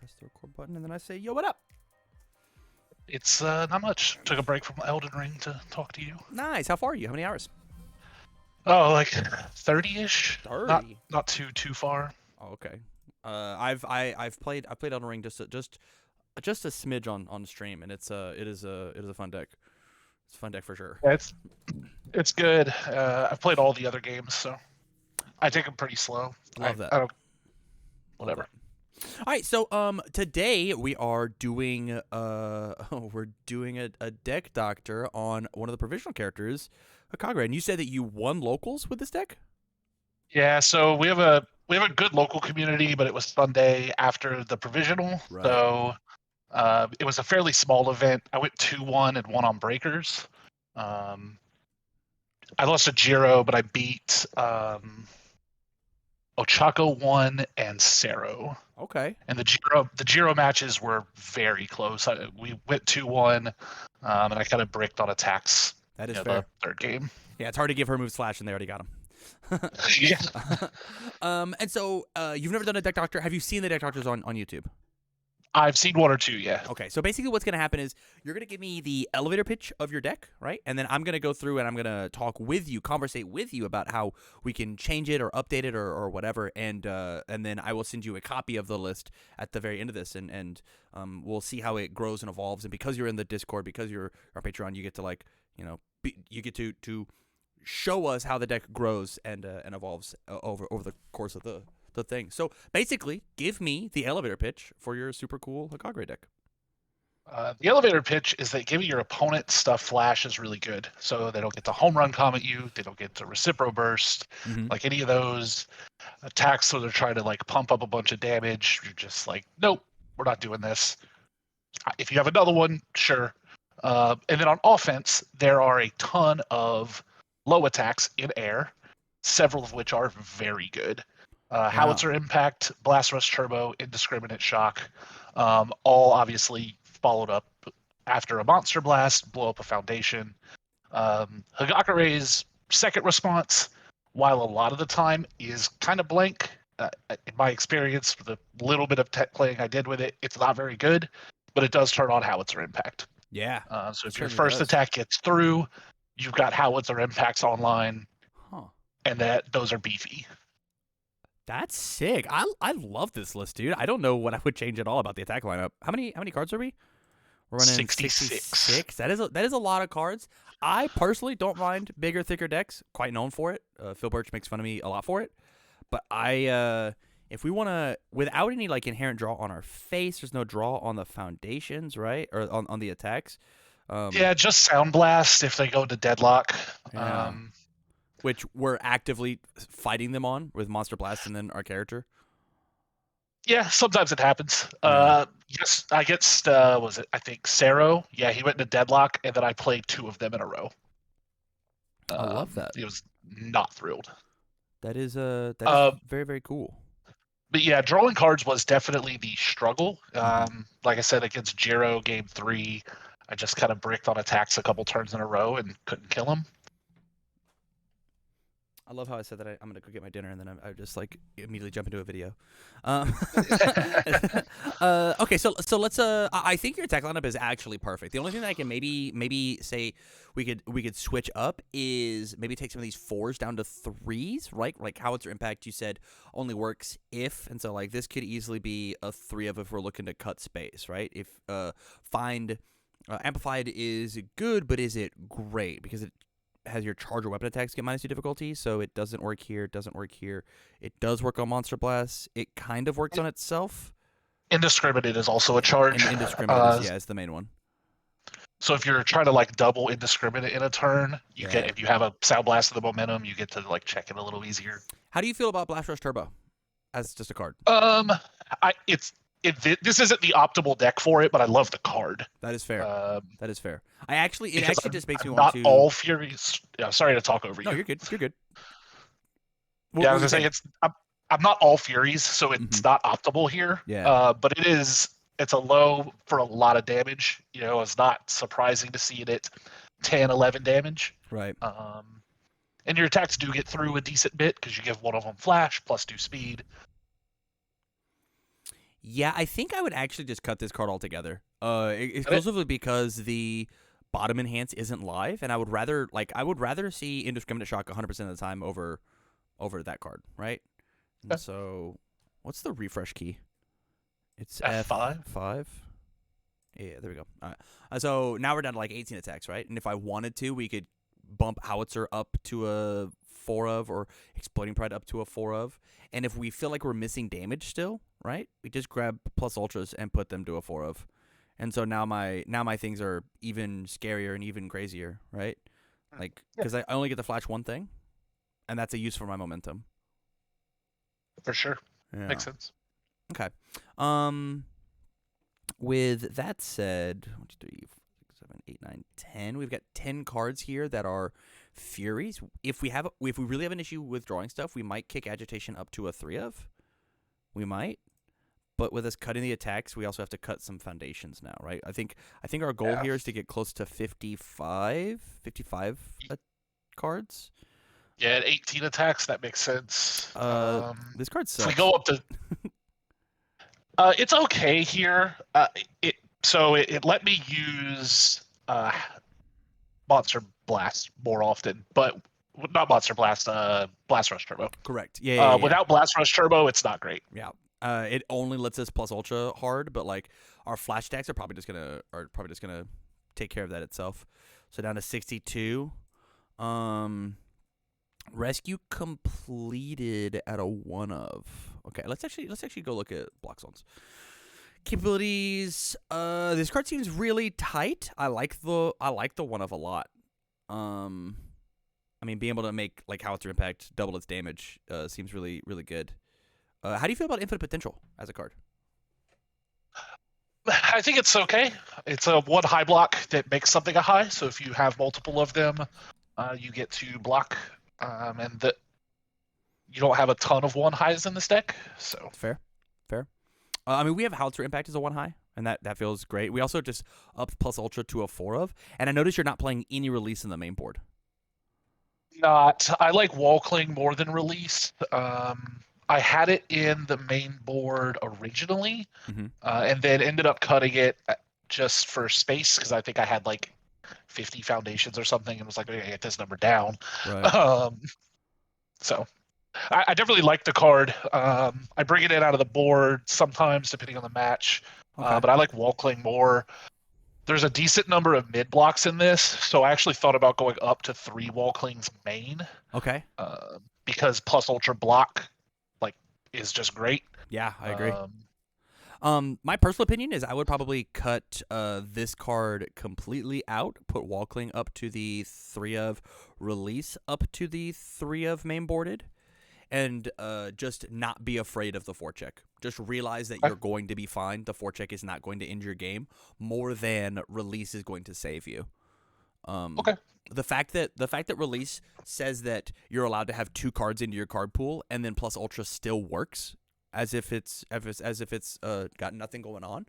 press the record button, and then I say, yo, what up? It's not much. Took a break from Elden Ring to talk to you. Nice. How far are you? How many hours? Oh, like 30-ish. 30. Not too far. Oh, okay. I've played Elden Ring just a smidge on stream, and it is a fun deck. It's a fun deck for sure. Yeah, it's good. I've played all the other games, so I take them pretty slow. Love that. I don't. Whatever. Love that. All right, so today we are doing we're doing a deck doctor on one of the provisional characters, Hagakure, and you said that you won locals with this deck. Yeah, so we have a good local community, but it was Sunday after the provisional, Right. so it was a fairly small event. I went 2-1 and won on breakers. I lost to Jiro, but I beat Ochako 1 and Sero. Okay. And the Jiro matches were very close. We went 2-1, and I kind of bricked on attacks. That is fair. The third game. Yeah, it's hard to give her moves flash, and they already got him. Yeah. And so you've never done a deck doctor. Have you seen the deck doctors on YouTube? I've seen one or two, yeah. Okay, so basically what's going to happen is you're going to give me the elevator pitch of your deck, right? And then I'm going to go through and I'm going to talk with you, conversate with you about how we can change it or update it or whatever. And then I will send you a copy of the list at the very end of this, and we'll see how it grows and evolves. And because you're in the Discord, because you're on Patreon, you get to you get to show us how the deck grows and evolves over the course of the thing. So basically, give me the elevator pitch for your super cool Hagakure deck. The elevator pitch is that giving your opponent stuff flash is really good. So they don't get to home run comment you, they don't get to recipro burst, like any of those attacks where they're trying to like pump up a bunch of damage. You're just like, nope, we're not doing this. If you have another one, sure. And then on offense, there are a ton of low attacks in air, several of which are very good. Howitzer Impact, Blast Rush Turbo, Indiscriminate Shock, all obviously followed up after a Monster Blast, blow up a Foundation. Hagakure's second response, while a lot of the time is kind of blank, in my experience, with a little bit of tech playing I did with it, it's not very good, but it does turn on Howitzer Impact. Yeah. So if your first attack gets through, you've got Howitzer Impacts online, and those are beefy. That's sick. I love this list, dude. I don't know what I would change at all about the attack lineup. How many cards are we? We're running 66. That is a lot of cards. I personally don't mind bigger, thicker decks. Quite known for it. Phil Birch makes fun of me a lot for it. But if we want to, without any like inherent draw on our face, there's no draw on the foundations, right? Or on the attacks. Yeah, just Sound Blast if they go to deadlock. Yeah. Which we're actively fighting them on with Monster Blast and then our character. Yeah, sometimes it happens. Yes, I get I think Sero? Yeah, he went into deadlock, and then I played 2 of them in a row. I love that. He was not thrilled. That is very, very cool. But yeah, drawing cards was definitely the struggle. Like I said, against Jiro game 3, I just kind of bricked on attacks a couple turns in a row and couldn't kill him. I love how I said that I'm going to go get my dinner, and then I just like immediately jump into a video. Okay, so let's. I think your attack lineup is actually perfect. The only thing that I can maybe say we could switch up is maybe take some of these 4s down to 3s, right? Like Howitzer Impact, you said only works if, and so like this could easily be a 3 of if we're looking to cut space, right? If find Amplified is good, but is it great because it has your charge or weapon attacks get -2 difficulty, so it doesn't work here, it doesn't work here. It does work on Monster Blast. It kind of works on itself. Indiscriminate is also a charge. And Indiscriminate is the main one. So if you're trying to like double Indiscriminate in a turn, if you have a Sound Blast of the momentum, you get to like check it a little easier. How do you feel about Blast Rush Turbo as just a card? This isn't the optimal deck for it, but I love the card. That is fair. That is fair. It actually just makes me want to. Not all Furies. Yeah, sorry to talk over you. No, you're good. You're good. Yeah, I was gonna say I'm not all Furies, so it's not optimal here. Yeah. But it's a low for a lot of damage. It's not surprising to see it at 10, 11 damage. Right. And your attacks do get through a decent bit because you give one of them flash plus 2 speed. Yeah, I think I would actually just cut this card altogether. Cut it? Exclusively because the bottom enhance isn't live, and I would rather see indiscriminate shock 100% of the time over that card, right? And Okay. so, what's the refresh key? It's F5. F5. Yeah, there we go. All right. So now we're down to like 18 attacks, right? And if I wanted to, we could bump Howitzer up to a 4 of, or Exploding Pride up to a 4 of. And if we feel like we're missing damage still, right? We just grab plus ultras and put them to a 4 of. And so now my things are even scarier and even crazier, right? Like, because I only get to flash one thing, and that's a use for my momentum. For sure. Yeah. Makes sense. Okay. With that said, 1, 2, 3, 4, 6, 7, 8, 9, 10. We've got 10 cards here that are Furies. If we really have an issue with drawing stuff, we might kick Agitation up to a 3 of. We might. But with us cutting the attacks, we also have to cut some foundations now, right? I think our goal here is to get close to 55 cards. Yeah, at 18 attacks, that makes sense. This card sucks. If we go up to... it's okay here. It let me use Monster Blast more often, but not Monster Blast, Blast Rush Turbo. Correct. Yeah. Without Blast Rush Turbo, it's not great. Yeah. It only lets us plus ultra hard, but like our flash stacks are probably just gonna take care of that itself. So down to 62. Rescue completed at a 1 of. Okay, let's actually go look at block zones. Capabilities. This card seems really tight. I like the 1 of a lot. I mean, being able to make like Howitzer Impact double its damage seems really, really good. How do you feel about Infinite Potential as a card? I think it's okay. It's a 1 high block that makes something a high. So if you have multiple of them, you get to block, and that you don't have a ton of 1 highs in this deck. So fair. I mean, we have Howitzer Impact as a 1 high, and that feels great. We also just upped plus ultra to a 4 of, and I noticed you're not playing any release in the main board. I like Wall Cling more than release. I had it in the main board originally, and then ended up cutting it just for space because I think I had like 50 foundations or something, and was like, I gotta get this number down. Right. So I definitely like the card. I bring it in out of the board sometimes, depending on the match, but I like Wall Cling more. There's a decent number of mid blocks in this, so I actually thought about going up to 3 Wall Clings main. Okay. Because plus ultra block is just great. Yeah, I agree. My personal opinion is I would probably cut this card completely out, put Wall Cling up to the 3 of, release up to the 3 of main boarded, and just not be afraid of the forecheck. Just realize that you're going to be fine. The forecheck is not going to end your game more than release is going to save you. Okay. The fact that release says that you're allowed to have 2 cards into your card pool and then plus ultra still works as if it's got nothing going on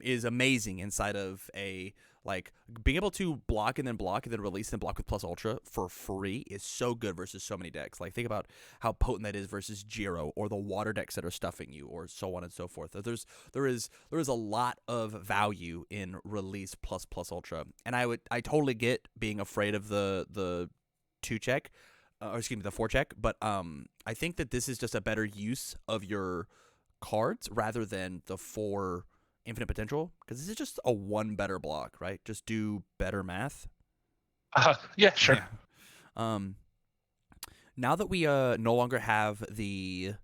is amazing inside of a like being able to block and then release and block with plus ultra for free is so good versus so many decks. Like think about how potent that is versus Jiro or the water decks that are stuffing you or so on and so forth. There is a lot of value in release plus ultra, and I totally get being afraid of the 2 check. Or excuse me, the 4 check, but I think that this is just a better use of your cards rather than the 4 Infinite Potential, because this is just a 1 better block, right? Just do better math. Yeah, sure. Yeah. Now that we no longer have the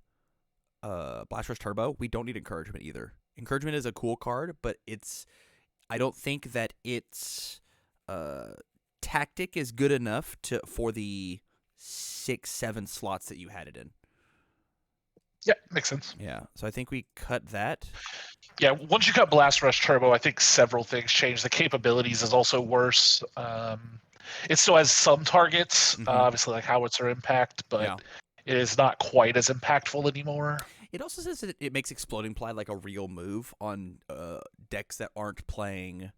Blast Rush Turbo, we don't need Encouragement either. Encouragement is a cool card, but I don't think that its tactic is good enough for the 6-7 slots that you had it in. Yeah, makes sense. Yeah, so I think we cut that. Yeah, once you cut Blast Rush Turbo, I think several things change. The capabilities is also worse. It still has some targets, obviously like Howitzer Impact, but it is not quite as impactful anymore. It also says that it makes Exploding Pride like a real move on decks that aren't playing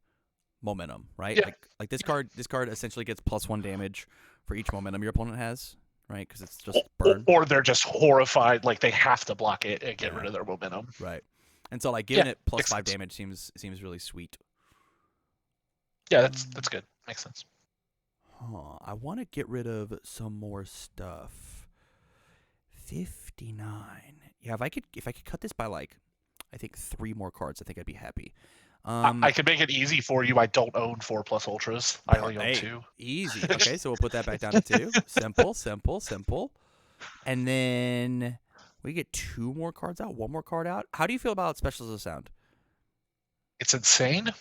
momentum, right? Yeah. Like this card essentially gets +1 damage for each momentum your opponent has, right? Because it's just burn. Or they're just horrified, like they have to block it and get rid of their momentum. Right. And so like giving Yeah, it plus makes 5 sense. damage seems really sweet. Yeah, that's good. Makes sense. I want to get rid of some more stuff. 59. Yeah, if I could cut this by like I think 3 more cards, I think I'd be happy. I can make it easy for you. I don't own 4+ ultras. I only own Hey, 2. easy. Okay, so we'll put that back down to 2. Simple, simple, simple. And then we get 2 more cards out, 1 more card out. How do you feel about Specialist of Sound? It's insane.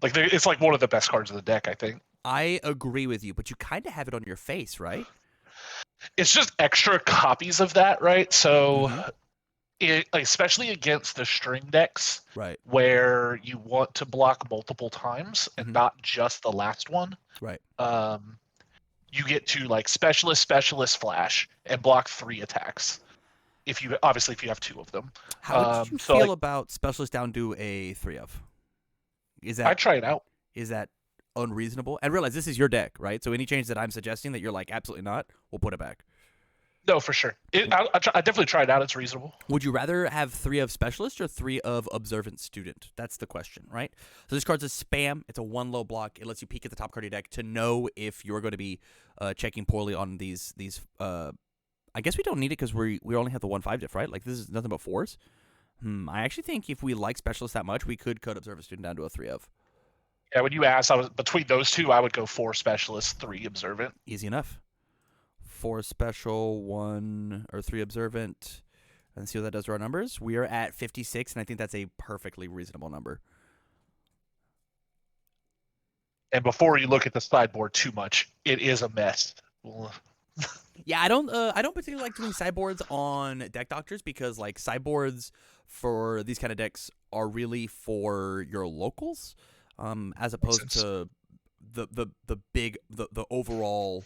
It's like one of the best cards of the deck, I think. I agree with you, but you kind of have it on your face, right? It's just extra copies of that, right? So, Mhm. especially against the string decks, Right. where you want to block multiple times and Mhm. not just the last one, Right. you get to like specialist flash and block 3 attacks. If you have 2 of them. How did you So feel like about Specialist down to a 3 of? Is I that try it out. is that unreasonable? And realize this is your deck, right? So any change that I'm suggesting that you're like absolutely not, we'll put it back. No, for sure. I definitely tried it out. It's reasonable. Would you rather have 3 of Specialist or 3 of Observant Student? That's the question, right? So this card's a spam. It's a 1 low block. It lets you peek at the top card of your deck to know if you're going to be checking poorly on these. I guess we don't need it because we only have the 1/5 diff, right? Like this is nothing but 4s. I actually think if we like Specialist that much, we could cut Observant Student down to a 3 of. Yeah, when you asked, I was between those 2. I would go 4 specialist, 3 observant. Easy enough. 4 special, 1 or 3 observant. And see what that does to our numbers. We are at 56, and I think that's a perfectly reasonable number. And before you look at the sideboard too much, it is a mess. Yeah, I don't particularly like doing sideboards on deck doctors because like sideboards for these kind of decks are really for your locals, as opposed to the big the overall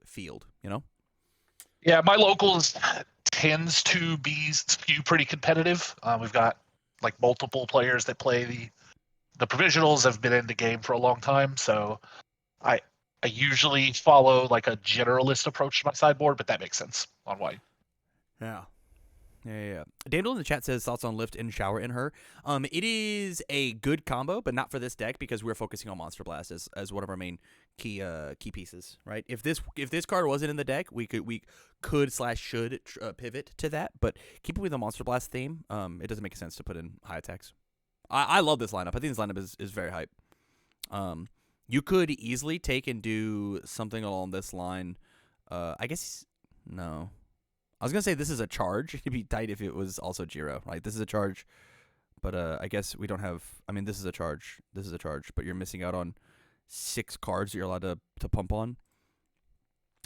field, you know. Yeah, my locals tends to be skew pretty competitive. We've got like multiple players that play the provisionals, have been in the game for a long time, so I usually follow like a generalist approach to my sideboard, but that makes sense on why. Yeah. Daniel in the chat says thoughts on Lift and Shower in her. It is a good combo, but not for this deck because we're focusing on Monster Blast as one of our main key pieces, right? If this card wasn't in the deck, we could/should pivot to that, but keeping with the Monster Blast theme, it doesn't make sense to put in high attacks. I love this lineup. I think this lineup is very hype. You could easily take and do something along this line. I guess no. I was gonna say this is a charge. It'd be tight if it was also Jiro, right? This is a charge, but I guess we don't have. I mean, this is a charge. This is a charge, but you're missing out on 6 cards that you're allowed to pump on.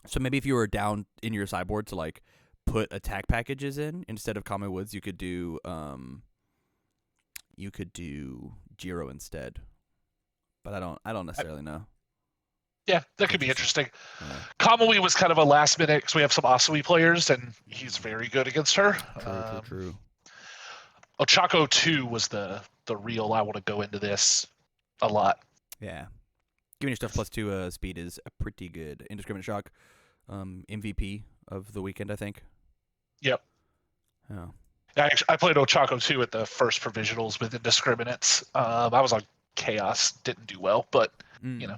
So maybe if you were down in your sideboard to like put attack packages in instead of Common Woods, you could do Jiro instead. But I don't necessarily know. Yeah, that could be interesting. Yeah. Kamui was kind of a last minute because we have some Asui players, and he's very good against her. True. Ochako 2 was the real I want to go into this a lot. Yeah. Giving your stuff +2 speed is pretty good. Indiscriminate Shock, MVP of the weekend, I think. Yep. Yeah. I played Ochako 2 at the first provisionals with Indiscriminates. I was on Chaos, didn't do well, but you know.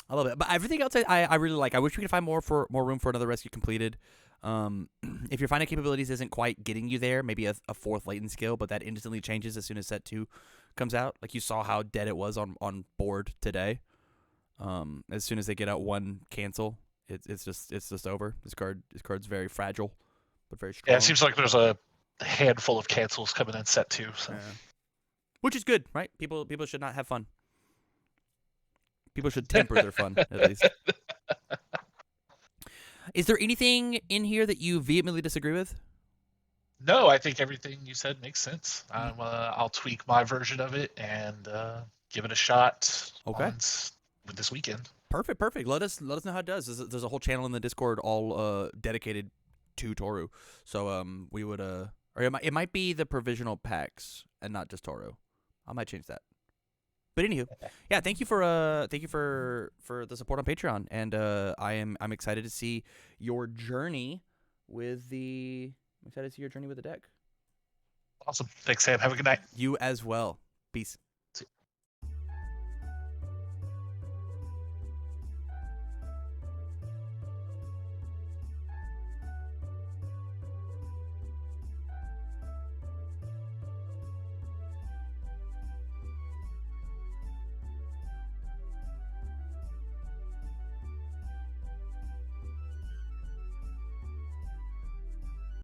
I love it. But everything else I really like. I wish we could find more room for another rescue completed. If your final capabilities isn't quite getting you there, maybe a 4th latent skill, but that instantly changes as soon as set 2 comes out. Like you saw how dead it was on board today. As soon as they get out 1 cancel, it's just over. This card's very fragile, but very strong. Yeah, it seems like there's a handful of cancels coming in set 2. So. Yeah. Which is good, right? People should not have fun. People should temper their fun, at least. Is there anything in here that you vehemently disagree with? No, I think everything you said makes sense. I'll tweak my version of it and give it a shot. Okay. With this weekend. Perfect. Let us know how it does. There's a whole channel in the Discord all dedicated to Toru. So we would or it might be the provisional packs and not just Toru. I might change that. But anywho, yeah, thank you for the support on Patreon, and I'm excited to see your journey with the I'm excited to see your journey with the deck. Awesome. Thanks, Sam. Have a good night. You as well. Peace.